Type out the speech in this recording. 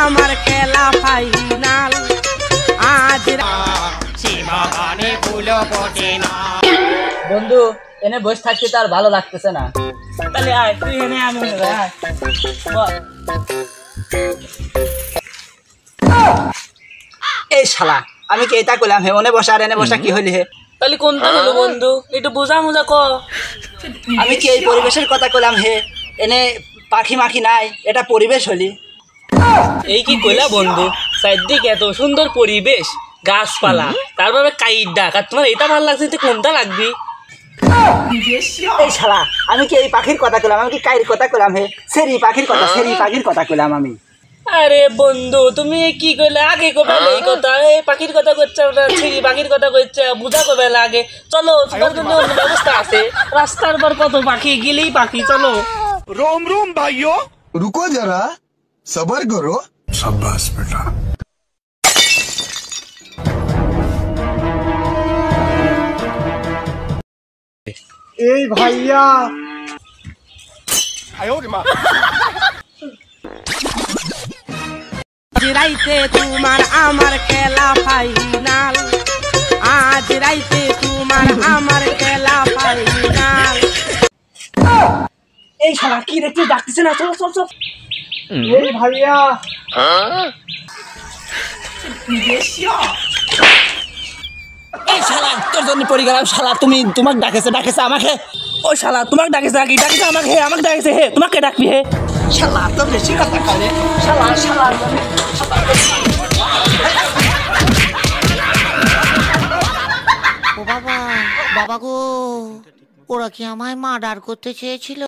আমার খেলা ফাইনাল আজ বন্ধু এনে বসে থাকতে তার ভালো লাগতেছে না। তাহলে আয় তুই এনে আমি আয় এই শালা আমি কি এটা কইলাম হে মনে বসা আর এনে বসা কি হইলি হে? তাহলে কোনটা হলো বন্ধু একটু বোঝা মোজা ক। আমি কি এই পরিবেশের কথা কইলাম হে? এনে পাখি মাখি নাই, এটা পরিবেশ হলি। এই কি কইলা বন্ধু, চারদিকে এত সুন্দর পরিবেশ গাছপালা তারপরে কাইট ডাক আর তোমার এটা ভালো লাগছে তো কোনটা লাগবি? এই শালা আমি কি এই পাখির কথা কইলাম? আমি কি কাইর কথা কইলাম হে? সেরি পাখির কথা, সেরি পাখির কথা কইলাম আমি। আরে বন্ধু তুমি কি কইলে আগে কবে এই কথা, এই পাখির কথা কইছে ওটা ছিড়ি পাখির কথা কইছে বুঝা কবে লাগে। চলো তোমার জন্য অন্য ব্যবস্থা আছে, রাস্তার পর কত পাখি গিলেই পাখি। চলো रोम रोम भाइयों, रुको जरा सबर करो। शाबाश बेटा। এই ভাইয়া আয়ো রে মা। আজ রাইতে তোমার আমার খেলা ফাইনাল, আজ রাইতে তোমার আমার খেলা ফাইনাল। এই শালা কি রে তুই ডাকতেছ না? চল চল চল। এই ভাইয়া এই শালা তোর জন্য পড়ে গেলাম। শালা তুমি তোমাকে ডাকেছে আমাকে। ও শালা তোমাকে ডাকেছে নাকি? ডাকেছে আমাকে হে, আমাকে ডাকেছে হে, তোমাকে ডাকবি হে। শালা তো বেশি কথা কয়। শালা শালা ও বাবা, বাবা গো, ওরা কি আমায় মার্ডার করতে চেয়েছিল?